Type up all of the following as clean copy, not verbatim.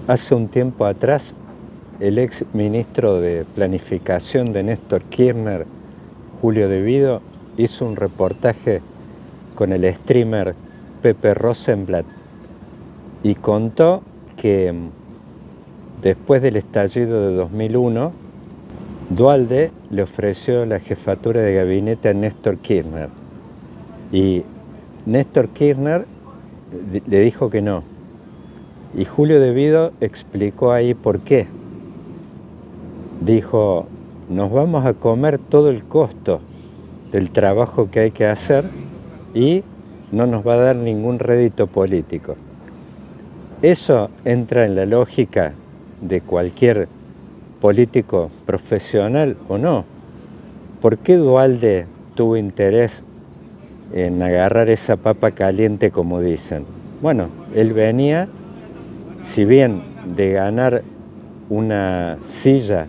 Hace un tiempo atrás, el ex ministro de Planificación de Néstor Kirchner, Julio De Vido, hizo un reportaje con el streamer Pepe Rosenblatt y contó que después del estallido de 2001, Duhalde le ofreció la jefatura de gabinete a Néstor Kirchner y Néstor Kirchner le dijo que no. Y Julio De Vido explicó ahí por qué. Dijo, nos vamos a comer todo el costo del trabajo que hay que hacer y no nos va a dar ningún rédito político. Eso entra en la lógica de cualquier político profesional o no. ¿Por qué Duhalde tuvo interés en agarrar esa papa caliente, como dicen? Bueno, él venía, si bien de ganar una silla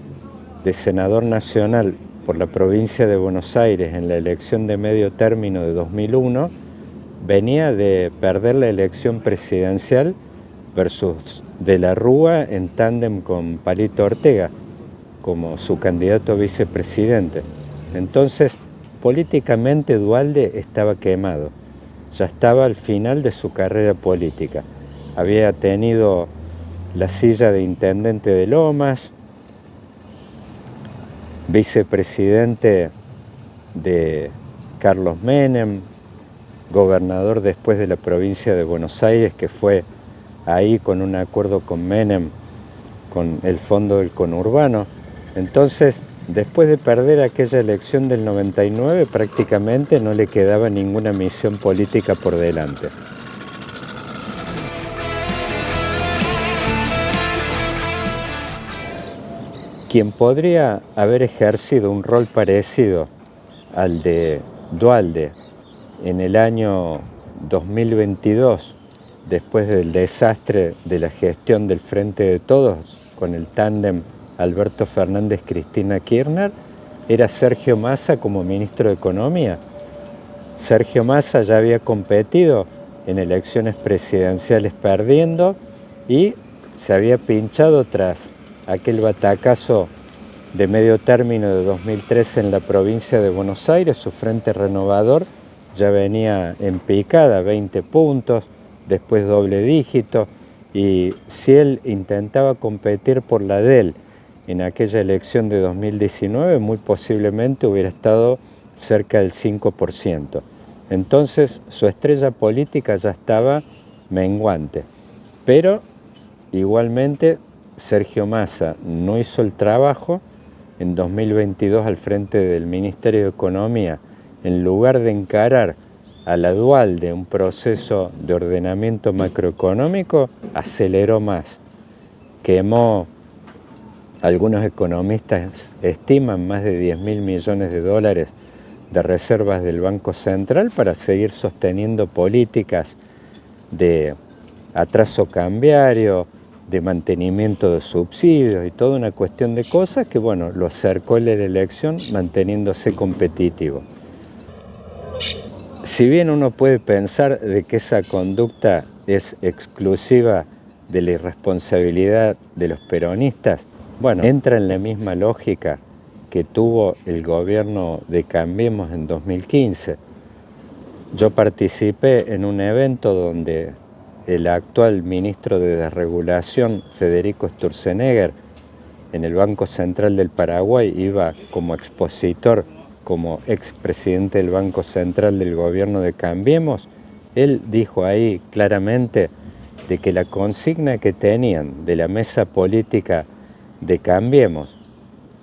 de senador nacional por la provincia de Buenos Aires en la elección de medio término de 2001, venía de perder la elección presidencial versus De la Rúa en tándem con Palito Ortega como su candidato a vicepresidente. Entonces, políticamente Duhalde estaba quemado, ya estaba al final de su carrera política. Había tenido la silla de intendente de Lomas, vicepresidente de Carlos Menem, gobernador después de la provincia de Buenos Aires, que fue ahí con un acuerdo con Menem, con el fondo del conurbano. Entonces, después de perder aquella elección del 99, prácticamente no le quedaba ninguna misión política por delante. Quien podría haber ejercido un rol parecido al de Duhalde en el año 2022, después del desastre de la gestión del Frente de Todos con el tándem Alberto Fernández-Cristina Kirchner, era Sergio Massa como ministro de Economía. Sergio Massa ya había competido en elecciones presidenciales perdiendo y se había pinchado tras aquel batacazo de medio término de 2013 en la provincia de Buenos Aires. Su Frente Renovador ya venía en picada, 20 puntos, después doble dígito, y si él intentaba competir por la de él en aquella elección de 2019, muy posiblemente hubiera estado cerca del 5%. Entonces su estrella política ya estaba menguante, pero igualmente Sergio Massa no hizo el trabajo. En 2022 al frente del Ministerio de Economía, en lugar de encarar a la Duhalde un proceso de ordenamiento macroeconómico, aceleró más, quemó, algunos economistas estiman más de 10.000 millones de dólares de reservas del Banco Central para seguir sosteniendo políticas de atraso cambiario, de mantenimiento de subsidios y toda una cuestión de cosas que, bueno, lo acercó en la elección manteniéndose competitivo. Si bien uno puede pensar de que esa conducta es exclusiva de la irresponsabilidad de los peronistas, bueno, entra en la misma lógica que tuvo el gobierno de Cambiemos en 2015. Yo participé en un evento donde el actual ministro de Desregulación, Federico Sturzenegger, en el Banco Central del Paraguay, iba como expositor, como expresidente del Banco Central del gobierno de Cambiemos. Él dijo ahí claramente de que la consigna que tenían de la mesa política de Cambiemos,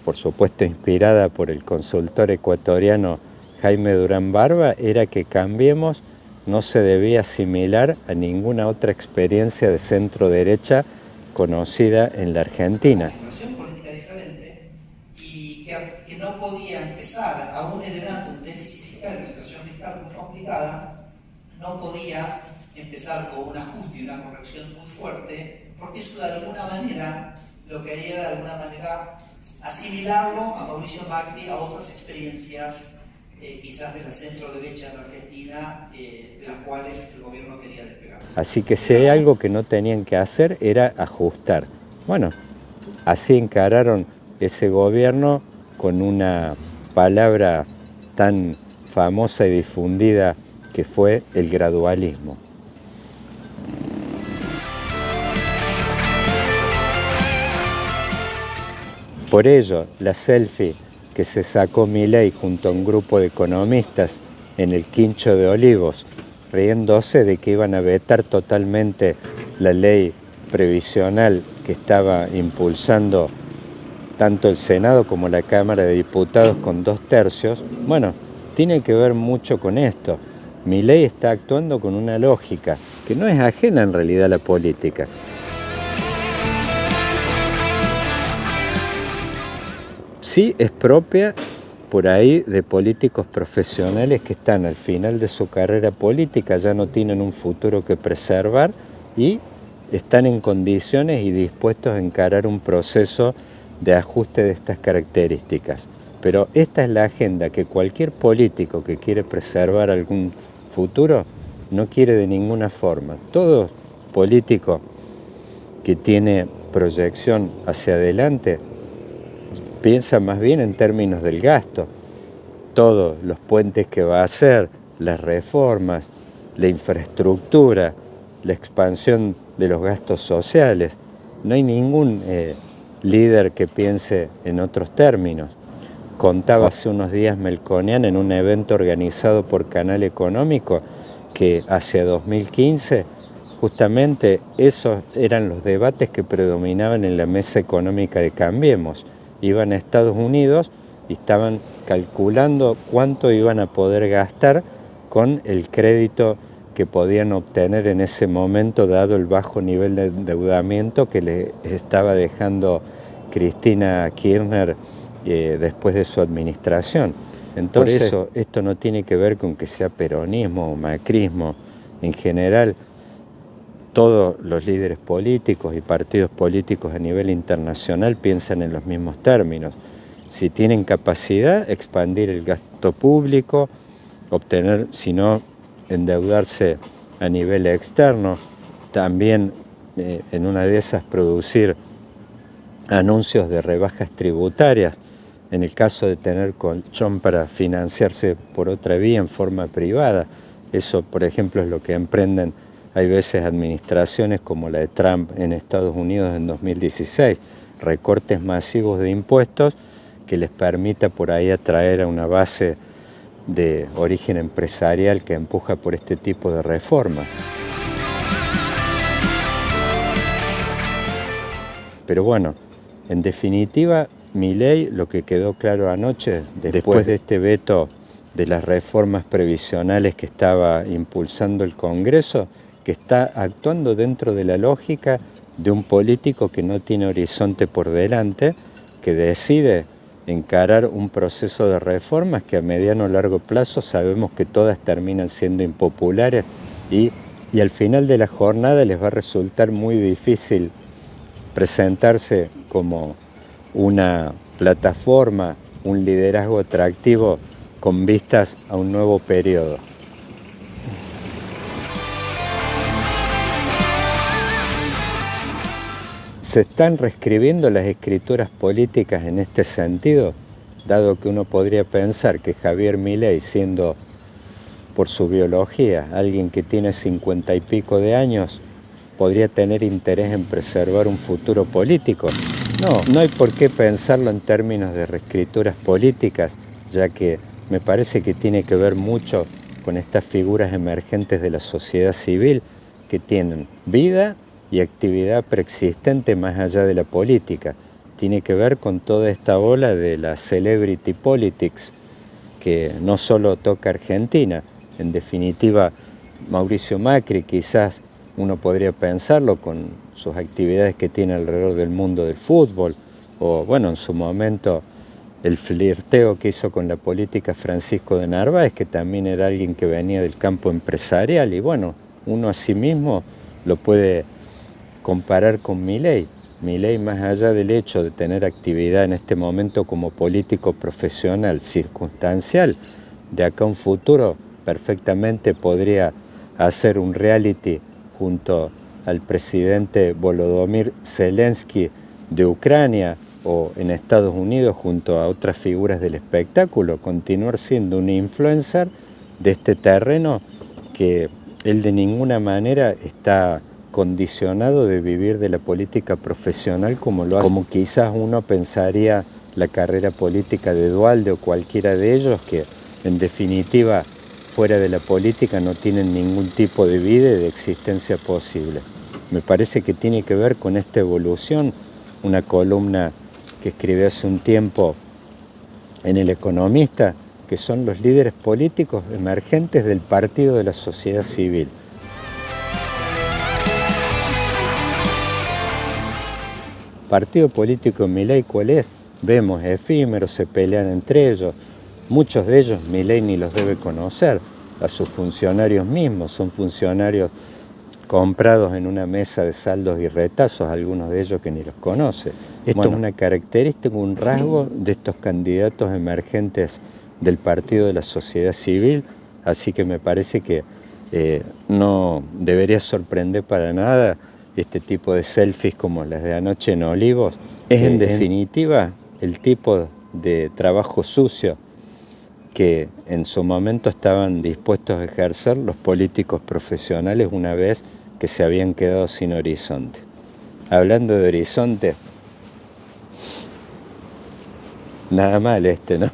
por supuesto inspirada por el consultor ecuatoriano Jaime Durán Barba, era que Cambiemos no se debía asimilar a ninguna otra experiencia de centro-derecha conocida en la Argentina. Una situación política diferente y que no podía empezar, aún heredando un déficit fiscal, una situación fiscal muy complicada, no podía empezar con un ajuste y una corrección muy fuerte, porque eso de alguna manera lo que haría de alguna manera asimilarlo a Mauricio Macri a otras experiencias quizás de la centro derecha en Argentina, de las cuales el gobierno quería despegarse. Así que si hay algo que no tenían que hacer era ajustar. Bueno, así encararon ese gobierno con una palabra tan famosa y difundida que fue el gradualismo. Por ello, la selfie que se sacó Milei junto a un grupo de economistas en el Quincho de Olivos, riéndose de que iban a vetar totalmente la ley previsional que estaba impulsando tanto el Senado como la Cámara de Diputados con 2/3, bueno, tiene que ver mucho con esto. Milei está actuando con una lógica que no es ajena en realidad a la política. Sí es propia por ahí de políticos profesionales que están al final de su carrera política, ya no tienen un futuro que preservar y están en condiciones y dispuestos a encarar un proceso de ajuste de estas características. Pero esta es la agenda que cualquier político que quiere preservar algún futuro no quiere de ninguna forma. Todo político que tiene proyección hacia adelante piensa más bien en términos del gasto. Todos los puentes que va a hacer, las reformas, la infraestructura, la expansión de los gastos sociales. No hay ningún líder que piense en otros términos. Contaba hace unos días Melconian en un evento organizado por Canal Económico que hacia 2015 justamente esos eran los debates que predominaban en la mesa económica de Cambiemos. Iban a Estados Unidos y estaban calculando cuánto iban a poder gastar con el crédito que podían obtener en ese momento, dado el bajo nivel de endeudamiento que le estaba dejando Cristina Kirchner después de su administración. Entonces, por eso esto no tiene que ver con que sea peronismo o macrismo. En general, todos los líderes políticos y partidos políticos a nivel internacional piensan en los mismos términos. Si tienen capacidad, expandir el gasto público, obtener, si no, endeudarse a nivel externo, también en una de esas producir anuncios de rebajas tributarias, en el caso de tener colchón para financiarse por otra vía en forma privada. Eso, por ejemplo, es lo que emprenden hay veces administraciones como la de Trump en Estados Unidos en 2016, recortes masivos de impuestos que les permita por ahí atraer a una base de origen empresarial que empuja por este tipo de reformas. Pero bueno, en definitiva, Milei, lo que quedó claro anoche, después de este veto de las reformas previsionales que estaba impulsando el Congreso, que está actuando dentro de la lógica de un político que no tiene horizonte por delante, que decide encarar un proceso de reformas que a mediano o largo plazo sabemos que todas terminan siendo impopulares y al final de la jornada les va a resultar muy difícil presentarse como una plataforma, un liderazgo atractivo con vistas a un nuevo periodo. ¿Se están reescribiendo las escrituras políticas en este sentido? Dado que uno podría pensar que Javier Milei, siendo por su biología alguien que tiene 50 y pico de años, podría tener interés en preservar un futuro político. No hay por qué pensarlo en términos de reescrituras políticas, ya que me parece que tiene que ver mucho con estas figuras emergentes de la sociedad civil que tienen vida y actividad preexistente más allá de la política. Tiene que ver con toda esta ola de la celebrity politics que no solo toca Argentina. En definitiva, Mauricio Macri quizás uno podría pensarlo con sus actividades que tiene alrededor del mundo del fútbol, o bueno, en su momento el flirteo que hizo con la política Francisco de Narváez, que también era alguien que venía del campo empresarial, y bueno, uno a sí mismo lo puede comparar con Milei. Milei, más allá del hecho de tener actividad en este momento como político profesional circunstancial, de acá a un futuro perfectamente podría hacer un reality junto al presidente Volodymyr Zelensky de Ucrania o en Estados Unidos junto a otras figuras del espectáculo, continuar siendo un influencer de este terreno que él de ninguna manera está condicionado de vivir de la política profesional como lo hace, como quizás uno pensaría la carrera política de Duhalde o cualquiera de ellos, que en definitiva fuera de la política no tienen ningún tipo de vida y de existencia posible. Me parece que tiene que ver con esta evolución, una columna que escribí hace un tiempo en El Economista, que son los líderes políticos emergentes del Partido de la Sociedad Civil. Partido político de Milei, ¿cuál es? Vemos efímeros, se pelean entre ellos. Muchos de ellos Milei ni los debe conocer, a sus funcionarios mismos, son funcionarios comprados en una mesa de saldos y retazos, algunos de ellos que ni los conoce. Esto es una característica, un rasgo de estos candidatos emergentes del Partido de la Sociedad Civil, así que me parece que no debería sorprender para nada este tipo de selfies como las de anoche en Olivos. Es en definitiva el tipo de trabajo sucio que en su momento estaban dispuestos a ejercer los políticos profesionales una vez que se habían quedado sin horizonte. Hablando de horizonte, nada mal ¿no?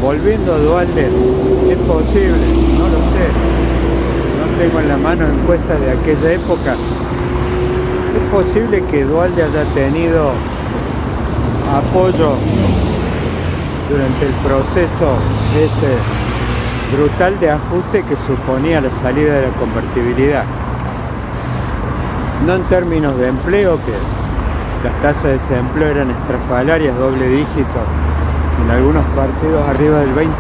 Volviendo a Duhalde, es posible, no lo sé, no tengo en la mano encuestas de aquella época, es posible que Duhalde haya tenido apoyo durante el proceso ese brutal de ajuste que suponía la salida de la convertibilidad. No en términos de empleo, que las tasas de desempleo eran estrafalarias, doble dígito, en algunos partidos arriba del 20%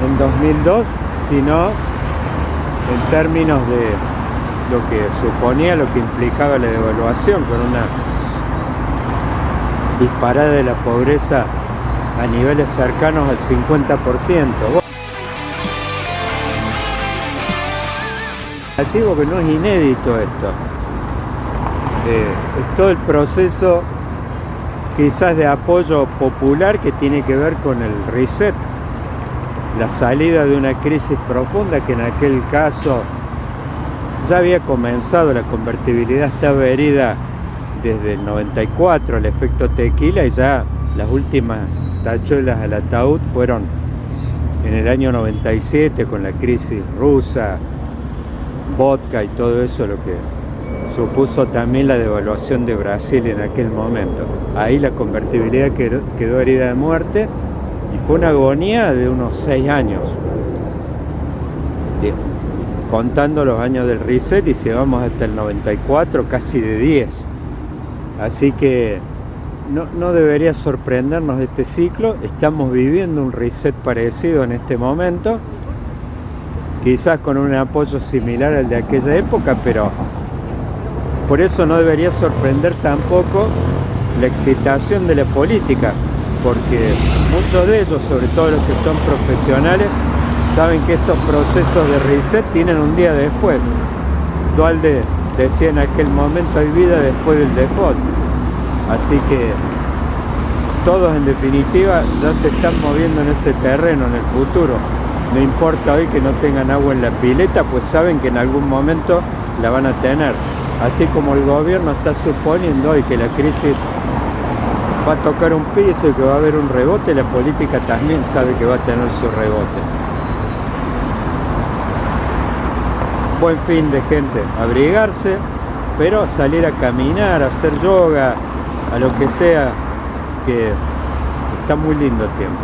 en 2002, sino en términos de lo que suponía, lo que implicaba la devaluación, con una disparada de la pobreza a niveles cercanos al 50%. Digo que no es inédito esto, es todo el proceso quizás de apoyo popular que tiene que ver con el reset, la salida de una crisis profunda que en aquel caso ya había comenzado, la convertibilidad estaba herida desde el 94, el efecto tequila, y ya las últimas tachuelas al ataúd fueron en el año 97 con la crisis rusa, vodka y todo eso, lo que supuso también la devaluación de Brasil en aquel momento. Ahí la convertibilidad quedó herida de muerte y fue una agonía de unos 6 años, contando los años del reset, y si vamos hasta el 94, casi de 10. Así que no debería sorprendernos este ciclo. Estamos viviendo un reset parecido en este momento, quizás con un apoyo similar al de aquella época, pero por eso no debería sorprender tampoco la excitación de la política, porque muchos de ellos, sobre todo los que son profesionales, saben que estos procesos de reset tienen un día después. Duhalde decía en aquel momento: hay vida después del default. Así que todos en definitiva ya se están moviendo en ese terreno en el futuro. No importa hoy que no tengan agua en la pileta, pues saben que en algún momento la van a tener. Así como el gobierno está suponiendo hoy que la crisis va a tocar un piso y que va a haber un rebote, la política también sabe que va a tener su rebote. Buen fin de gente, abrigarse, pero salir a caminar, a hacer yoga, a lo que sea, que está muy lindo el tiempo.